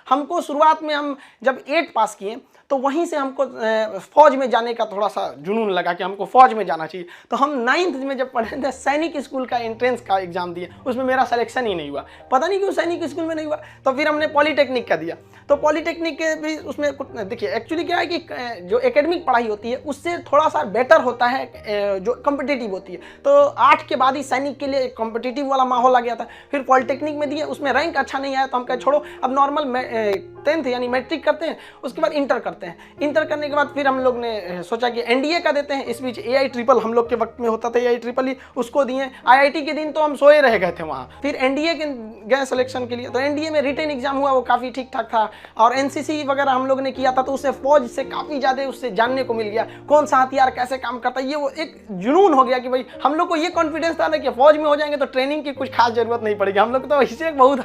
हमको शुरुआत में हम जब 8 पास किए तो वहीं से हमको फौज में जाने का थोड़ा सा जुनून लगा कि हमको फौज में जाना चाहिए। तो हम 9th में जब पढ़े थे सैनिक स्कूल का एंट्रेंस का एग्जाम दिए, उसमें मेरा सिलेक्शन ही नहीं हुआ, पता नहीं क्यों सैनिक स्कूल में नहीं हुआ। तो फिर हमने पॉलीटेक्निक का दिया, तो पॉलीटेक्निक के भी उसमें देखिए एक्चुअली क्या है कि जो एकेडमिक पढ़ाई होती है उससे थोड़ा सा बेटर होता है जो कॉम्पिटिटिव होती है। तो 8 के बाद ही सैनिक के लिए कॉम्पिटिटिव वाला माहौल आ गया था। फिर पॉलीटेक्निक में दिए, उसमें रैंक अच्छा नहीं आया तो हम कहे छोड़ो अब नॉर्मल 10th यानी मैट्रिक करते हैं, उसके बाद इंटर करते हैं। इंटर करने के बाद फिर हम लोग ने सोचा कि एनडीए का देते हैं। इस बीच AI ट्रिपल हम लोग के वक्त में होता था, AI ट्रिपल ही उसको दिए। IIT के दिन तो हम सोए रह गए थे वहाँ। फिर एनडीए के गए सिलेक्शन के लिए, तो एनडीए में रिटन एग्जाम हुआ, वो काफ़ी ठीक ठाक था। और एनसीसी वगैरह हम लोग ने किया था, तो उससे फौज से काफ़ी ज़्यादा उससे जानने को मिल गया कौन सा हथियार कैसे काम करता है। ये वो एक जुनून हो गया कि भाई हम लोग को ये कॉन्फिडेंस था ना कि फौज में हो जाएंगे तो ट्रेनिंग की कुछ खास जरूरत नहीं पड़ेगी। हम लोग तो इसे बहुत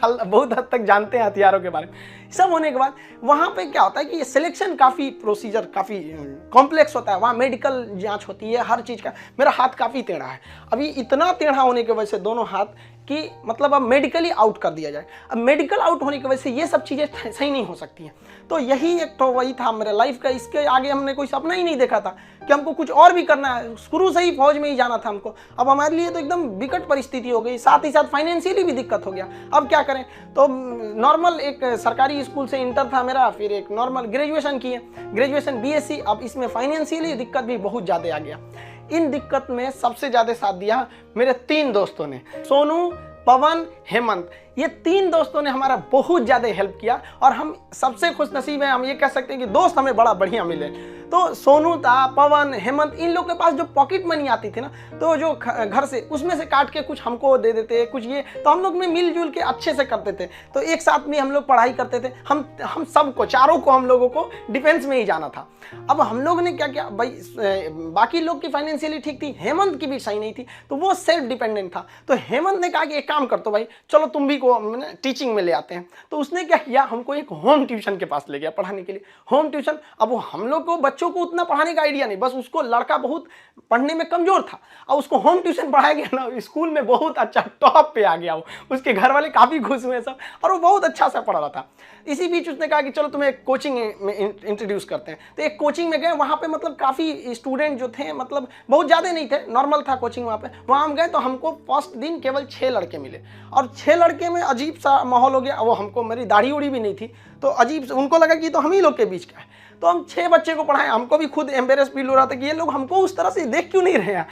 हद तक जानते हैं हथियारों के बारे में। सब होने के बाद वहाँ पे क्या होता है कि ये सिलेक्शन काफ़ी प्रोसीजर काफ़ी कॉम्प्लेक्स होता है। वहाँ मेडिकल जांच होती है हर चीज़ का। मेरा हाथ काफ़ी टेढ़ा है, अभी इतना टेढ़ा होने की वजह से दोनों हाथ कि मतलब अब मेडिकली आउट कर दिया जाए। अब मेडिकल आउट होने की वजह से ये सब चीज़ें सही नहीं हो सकती हैं। तो यही एक तो वही था मेरे लाइफ का, इसके आगे हमने कोई सपना ही नहीं देखा था कि हमको कुछ और भी करना है। शुरू से ही फौज में ही जाना था हमको। अब हमारे लिए तो एकदम विकट परिस्थिति हो गई, साथ ही साथ फाइनेंशियली भी दिक्कत हो गया। अब क्या करें, तो नॉर्मल एक सरकारी स्कूल से इंटर था मेरा, फिर एक नॉर्मल ग्रेजुएशन किए, ग्रेजुएशन BSc। अब इसमें फाइनेंशियली दिक्कत भी बहुत ज़्यादा आ गया। इन दिक्कत में सबसे ज़्यादा साथ दिया मेरे 3 दोस्तों ने, सोनू, पवन, हेमंत। ये 3 दोस्तों ने हमारा बहुत ज़्यादा हेल्प किया और हम सबसे खुश नसीब हैं। हम ये कह सकते हैं कि दोस्त हमें बड़ा बढ़िया मिले। तो सोनू था, पवन, हेमंत, इन लोग के पास जो पॉकेट मनी आती थी ना, तो जो घर से उसमें से काट के कुछ हमको दे देते, कुछ ये, तो हम लोग में मिलजुल के अच्छे से करते थे। तो एक साथ में हम लोग पढ़ाई करते थे। हम सबको, चारों को, हम लोगों को डिफेंस में ही जाना था। अब हम लोग ने क्या किया भाई, बाकी लोग की फाइनेंशियली ठीक थी, हेमंत की भी सही नहीं थी, तो वो सेल्फ डिपेंडेंट था। तो हेमंत ने कहा कि एक काम कर तो भाई, चलो तुम भी को टीचिंग में ले आते हैं। तो उसने क्या किया, हमको एक होम ट्यूशन के पास ले गया पढ़ाने के लिए। होम ट्यूशन, अब वो हम लोग को बच्चों को उतना पढ़ाने का आइडिया नहीं, बस उसको लड़का बहुत पढ़ने में कमजोर था और उसको होम ट्यूशन पढ़ाया गया ना, स्कूल में बहुत अच्छा टॉप पे आ गया वो। उसके घर वाले काफ़ी खुश हुए सब, और वो बहुत अच्छा सा पढ़ रहा था। इसी बीच उसने कहा कि चलो तुम्हें एक कोचिंग में इंट्रोड्यूस करते हैं। तो एक कोचिंग में गए, वहाँ पे मतलब काफ़ी स्टूडेंट जो थे, मतलब बहुत ज़्यादा नहीं थे, नॉर्मल था कोचिंग वहाँ पे। वहाँ हम गए तो हमको फर्स्ट दिन केवल 6 लड़के मिले, और 6 लड़के में अजीब सा माहौल हो गया। वो हमको, मेरी दाढ़ी उड़ी भी नहीं थी, तो अजीब, उनको लगा कि तो हम ही लोग के बीच का है। तो हम 6 बच्चे को पढ़ाए। हमको भी खुद एम्बेरस फील हो रहा था कि ये लोग हमको उस तरह से देख क्यों नहीं रहे हैं।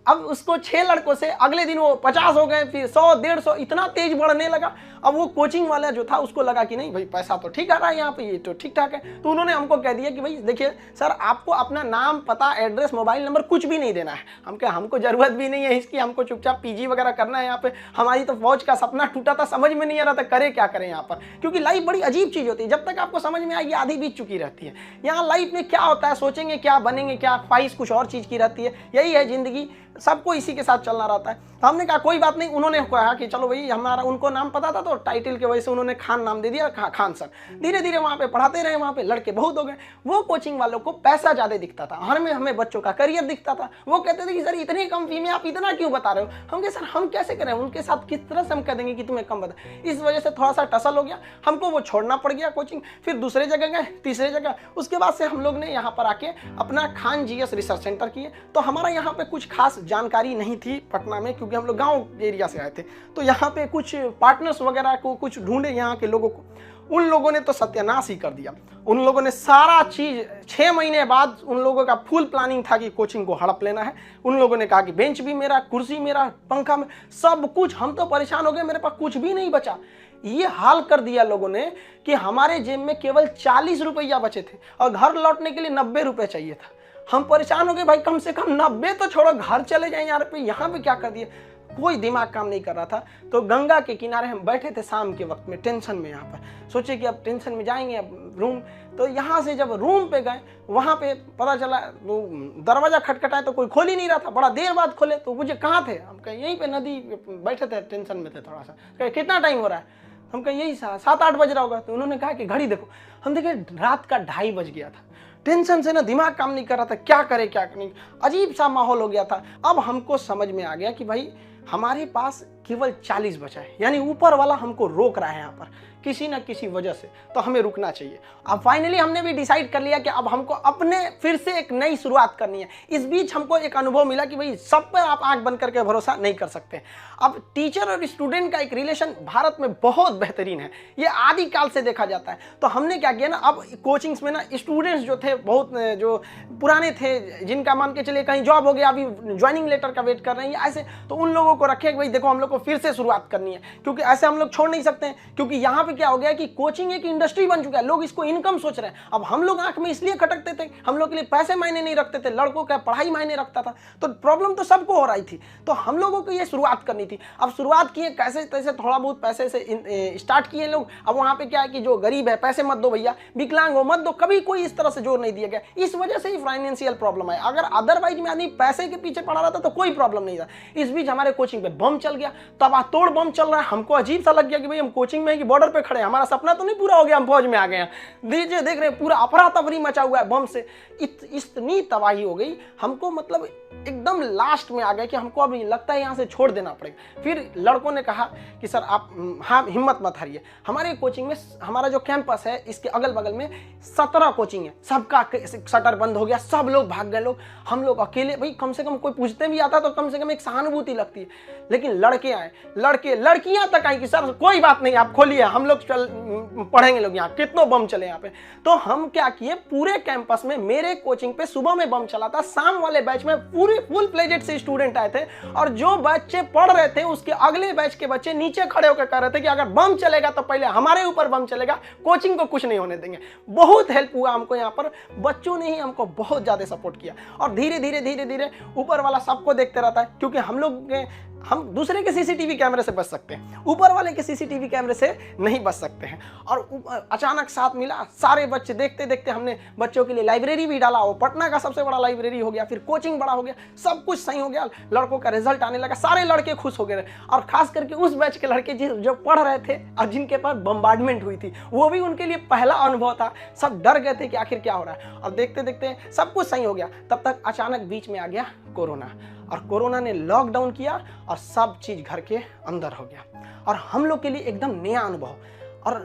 अब उसको 6 लड़कों से अगले दिन वो 50 हो गए, फिर 100, 150, इतना तेज बढ़ने लगा। अब वो कोचिंग वाला जो था उसको लगा कि नहीं भाई, पैसा तो ठीक आ रहा है यहाँ पे, ये तो ठीक ठाक है। तो उन्होंने हमको कह दिया कि भाई देखिए सर, आपको अपना नाम, पता, एड्रेस, मोबाइल नंबर कुछ भी नहीं देना है। हम कहे हमको जरूरत भी नहीं है इसकी, हमको चुपचाप PG वगैरह करना है यहाँ पे। हमारी तो फौज का सपना टूटा था, समझ में नहीं आ रहा था करे क्या करें यहाँ पर, क्योंकि लाइफ बड़ी अजीब चीज़ होती है। जब तक आपको समझ में आएगी आधी बीत चुकी रहती है। यहाँ लाइफ में क्या होता है, सोचेंगे क्या, बनेंगे क्या, ख्वाहिश कुछ और चीज़ की रहती है। यही है ज़िंदगी, सबको इसी के साथ चलना रहता है। तो हमने कहा कोई बात नहीं। उन्होंने कहा कि चलो भाई, हमारा उनको नाम पता था तो टाइटल के वजह से उन्होंने खान नाम दे दिया, खान सर। धीरे धीरे वहाँ पे पढ़ाते रहे, वहाँ पे लड़के बहुत हो गए। वो कोचिंग वालों को पैसा ज़्यादा दिखता था, हमें बच्चों का करियर दिखता था। वो कहते थे कि सर इतनी कम फी में आप इतना क्यों बता रहे हो। हम कहे सर हम कैसे करें, उनके साथ किस तरह से हम कह देंगे कि तुम्हें कम बता। इस वजह से थोड़ा सा टसल हो गया, हमको वो छोड़ना पड़ गया कोचिंग। फिर दूसरे जगह गए, तीसरे जगह। उसके बाद से हम लोग ने यहाँ पर आके अपना खान GS रिसर्च सेंटर किए। तो हमारा यहाँ पे कुछ खास जानकारी नहीं थी पटना में, क्योंकि हम लोग गांव एरिया से आए थे। तो यहाँ पे कुछ पार्टनर्स वगैरह को कुछ ढूंढे यहाँ के लोगों को, उन लोगों ने तो सत्यानाश ही कर दिया। उन लोगों ने सारा चीज़, 6 महीने बाद उन लोगों का फुल प्लानिंग था कि कोचिंग को हड़प लेना है। उन लोगों ने कहा कि बेंच भी मेरा, कुर्सी मेरा, पंखा में, सब कुछ। हम तो परेशान हो गए, मेरे पास कुछ भी नहीं बचा। ये हाल कर दिया लोगों ने कि हमारे जेब में केवल 40 रुपया बचे थे और घर लौटने के लिए 90 रुपये चाहिए था। हम परेशान हो गए, भाई कम से कम 90 तो छोड़ो, घर चले जाए यार पे, यहाँ पे क्या कर दिए। कोई दिमाग काम नहीं कर रहा था। तो गंगा के किनारे हम बैठे थे शाम के वक्त में, टेंशन में। यहाँ पर सोचे कि अब टेंशन में जाएंगे, अब रूम। तो यहाँ से जब रूम पे गए, वहाँ पे पता चला वो दरवाज़ा खटखटाए तो कोई खोल ही नहीं रहा था। बड़ा देर बाद खोले तो मुझे कहाँ थे, हम कहे यहीं पे नदी बैठे थे, टेंशन में थे थोड़ा सा। कहे कितना टाइम हो रहा है, हम कहे यही 7-8 बज रहा होगा। तो उन्होंने कहा कि घड़ी देखो। हम देखे रात का 2:30 बज गया था। टेंशन से ना दिमाग काम नहीं कर रहा था, क्या करे क्या नहीं, अजीब सा माहौल हो गया था। अब हमको समझ में आ गया कि भाई हमारे पास केवल 40 बचा है, यानी ऊपर वाला हमको रोक रहा है यहाँ पर किसी ना किसी वजह से, तो हमें रुकना चाहिए। अब फाइनली हमने भी डिसाइड कर लिया कि अब हमको अपने फिर से एक नई शुरुआत करनी है। इस बीच हमको एक अनुभव मिला कि भाई सब पर आप आंख बंद करके भरोसा नहीं कर सकते। अब टीचर और स्टूडेंट का एक रिलेशन भारत में बहुत बेहतरीन है, ये आदिकाल से देखा जाता है। तो हमने क्या किया ना, अब कोचिंग्स में ना स्टूडेंट्स जो थे बहुत जो पुराने थे, जिनका मान के चलिए कहीं जॉब हो गया, अभी ज्वाइनिंग लेटर का वेट कर रहे हैं ऐसे, तो उन लोगों को रखे कि भाई देखो हम लोग को फिर से शुरुआत करनी है, क्योंकि ऐसे हम लोग छोड़ नहीं सकते हैं। क्योंकि यहाँ क्या हो गया कि कोचिंग एक इंडस्ट्री बन चुका है, लोग इसको इनकम सोच रहे हैं। अब हम लोग आंख में इसलिए खटकते थे, हम लोग के लिए पैसे मायने नहीं रखते थे, लड़कों का पढ़ाई मायने रखता था, तो प्रॉब्लम तो सबको हो रही थी। तो हम लोगों को ये शुरुआत करनी थी। अब शुरुआत किए कैसे तैसे, थोड़ा बहुत पैसे से स्टार्ट किए लोग। अब वहां पे क्या है कि जो गरीब है पैसे मत दो भैया, विकलांग हो मत दो, कभी कोई इस तरह से जोर नहीं दिया गया। इस वजह से ही फाइनेंशियल प्रॉब्लम है। अगर अदरवाइज में आदमी पैसे के पीछे पड़ा रहता तो कोई प्रॉब्लम नहीं था। इस बीच हमारे कोचिंग पे बम चल गया, तबातोड़ बम चल रहा है। हमको अजीब सा लग गया कि भाई हम कोचिंग में ही बॉर्डर पे खड़े हैं, हमारा सपना तो नहीं पूरा हो गया, हम फौज में आ गए हैं। दीजिए देख रहे हैं पूरा अफरा तफरी मचा हुआ है बम से। इतनी तबाही हो गई हमको, मतलब एकदम लास्ट में आ गए कि हमको अब लगता है यहाँ से छोड़ देना पड़ेगा। फिर लड़कों ने कहा कि सर आप हाँ हिम्मत मत हारिए। हमारे कोचिंग में, हमारा जो कैंपस है इसके अगल बगल में 17 कोचिंग है, सबका शटर बंद हो गया, सब लोग भाग गए लोग। हम लोग अकेले, भाई कम से कम कोई पूछते भी आता तो कम से कम एक सहानुभूति लगती है। लेकिन लड़के आए, लड़कियां तक आई कि सर कोई बात नहीं आप खोलिए, हम लोग चल पढ़ेंगे लोग, यहाँ कितनों बम चले यहाँ पे। तो हम क्या किए, पूरे कैंपस में मेरे कोचिंग पे सुबह में बम चला था, शाम वाले बैच में पूरे फुल प्लेजेड से स्टूडेंट आए थे, और जो बच्चे पढ़ रहे थे उसके अगले बैच के बच्चे नीचे खड़े होकर कह रहे थे कि अगर बम चलेगा तो पहले हमारे ऊपर बम चलेगा, कोचिंग को कुछ नहीं होने देंगे। बहुत हेल्प हुआ हमको यहाँ पर, बच्चों ने ही हमको बहुत ज्यादा सपोर्ट किया। और धीरे धीरे ऊपर वाला सबको देखते रहता है, क्योंकि हम दूसरे के सीसीटीवी कैमरे से बच सकते हैं, ऊपर वाले के सीसीटीवी कैमरे से नहीं बच सकते हैं। और अचानक साथ मिला, सारे बच्चे देखते देखते हमने बच्चों के लिए लाइब्रेरी भी डाला, वो पटना का सबसे बड़ा लाइब्रेरी हो गया, फिर कोचिंग बड़ा हो गया, सब कुछ सही हो गया, लड़कों का रिजल्ट आने लगा, सारे लड़के खुश हो गए। और खास करके उस बैच के लड़के जो पढ़ रहे थे और जिनके पास बम्बार्डमेंट हुई थी, वो भी उनके लिए पहला अनुभव था। सब डर गए थे कि आखिर क्या हो रहा है, और देखते देखते सब कुछ सही हो गया। तब तक अचानक बीच में आ गया कोरोना, और कोरोना ने लॉकडाउन किया और सब चीज घर के अंदर हो गया, और हम लोग के लिए एकदम नया अनुभव। और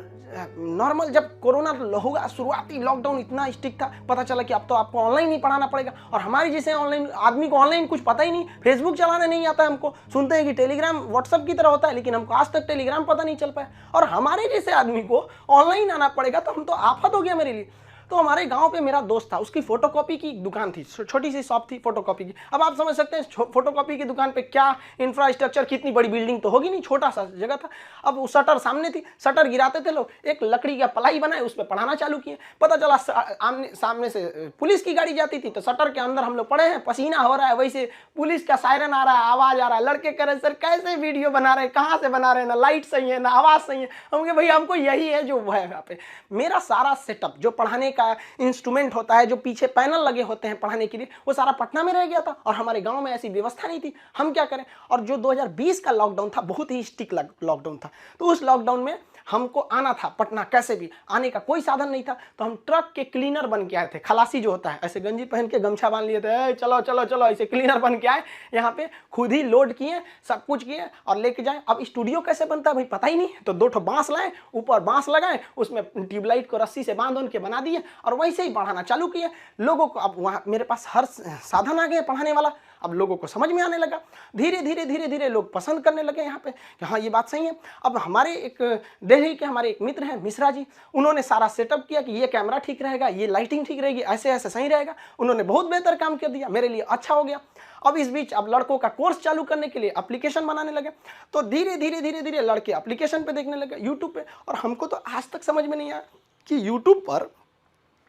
नॉर्मल जब कोरोना होगा, शुरुआती लॉकडाउन इतना स्ट्रिक्ट था, पता चला कि अब तो आपको ऑनलाइन ही पढ़ाना पड़ेगा। और हमारी जैसे ऑनलाइन आदमी को ऑनलाइन कुछ पता ही नहीं, फेसबुक चलाने नहीं आता हमको, सुनते हैं कि टेलीग्राम व्हाट्सएप की तरह होता है, लेकिन हमको आज तक टेलीग्राम पता नहीं चल पाया। और हमारे जैसे आदमी को ऑनलाइन आना पड़ेगा, तो हम तो आफत हो गया मेरे लिए। तो हमारे गांव पे मेरा दोस्त था, उसकी फोटोकॉपी की दुकान थी, छोटी सी शॉप थी फोटोकॉपी की। अब आप समझ सकते हैं फोटोकॉपी की दुकान पे क्या इंफ्रास्ट्रक्चर, कितनी बड़ी बिल्डिंग तो होगी नहीं, छोटा सा जगह था। अब वो शटर सामने थी, शटर गिराते थे लोग, एक लकड़ी का पलाई बनाए उस पर पढ़ाना चालू किए। पता चला सामने से पुलिस की गाड़ी जाती थी, तो शटर के अंदर हम लोग पड़े हैं, पसीना हो रहा है, वैसे पुलिस का सायरन आ रहा है, आवाज आ रहा है। लड़के कह रहे सर कैसे वीडियो बना रहे हैं, कहाँ से बना रहे हैं, ना लाइट सही है ना आवाज सही है। हम कहे भाई हमको यही है जो है यहाँ पे। मेरा सारा सेटअप जो पढ़ाने का इंस्ट्रूमेंट होता है, जो पीछे पैनल लगे होते हैं पढ़ाने के लिए, वो सारा पटना में रह गया था, और हमारे गांव में ऐसी व्यवस्था नहीं थी। हम क्या करें। और जो 2020 का लॉकडाउन था, बहुत ही स्ट्रिक्ट लॉकडाउन था, तो उस लॉकडाउन में हमको आना था पटना, कैसे भी आने का कोई साधन नहीं था। तो हम ट्रक के क्लीनर बन के आए थे, खलासी जो होता है, ऐसे गंजी पहन के गमछा बांध लिए थे, चलो चलो चलो, ऐसे क्लीनर बन के आए यहाँ पे, खुद ही लोड किए, सब कुछ किए और लेके जाए। अब स्टूडियो कैसे बनता है भाई पता ही नहीं, तो 2 ठो बांस लाए, ऊपर बांस लगाए, उसमें ट्यूबलाइट को रस्सी से बांध के बना दिए, और वैसे ही पढ़ाना चालू किए लोगों को। अब वहाँ मेरे पास हर साधन आ गया पढ़ाने वाला, अब लोगों को समझ में आने लगा। धीरे धीरे लोग पसंद करने लगे यहाँ पे कि हाँ ये बात सही है। अब हमारे एक दिल्ली के हमारे एक मित्र हैं मिश्रा जी, उन्होंने सारा सेटअप किया कि ये कैमरा ठीक रहेगा, ये लाइटिंग ठीक रहेगी, ऐसे ऐसे सही रहेगा। उन्होंने बहुत बेहतर काम कर दिया, मेरे लिए अच्छा हो गया। अब इस बीच अब लड़कों का कोर्स चालू करने के लिए एप्लीकेशन बनाने लगे, तो धीरे धीरे लड़के एप्लीकेशन पे देखने लगे यूट्यूब पे। और हमको तो आज तक समझ में नहीं आया कि यूट्यूब पर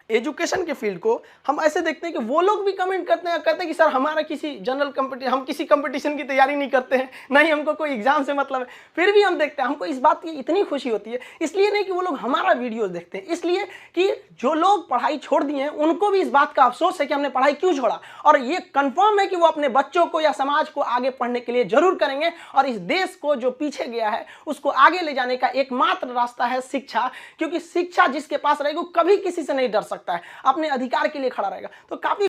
एजुकेशन के फील्ड को हम ऐसे देखते हैं कि वो लोग भी कमेंट करते हैं कि सर हमारा किसी जनरल कंपटीशन, हम किसी कंपटीशन की तैयारी नहीं करते हैं, ना ही हमको कोई एग्जाम से मतलब है, फिर भी हम देखते हैं। हमको इस बात की इतनी खुशी होती है, इसलिए नहीं कि वो लोग हमारा वीडियोस देखते हैं, इसलिए कि जो लोग पढ़ाई छोड़ दिए हैं उनको भी इस बात का अफसोस है कि हमने पढ़ाई क्यों छोड़ा। और ये कंफर्म है कि वो अपने बच्चों को या समाज को आगे पढ़ने के लिए जरूर करेंगे, और इस देश को जो पीछे गया है उसको आगे ले जाने का एकमात्र रास्ता है शिक्षा। क्योंकि शिक्षा जिसके पास रहेगी कभी किसी से नहीं डर सकता है, अपने अधिकार के लिए खड़ा रहेगा। तो काफी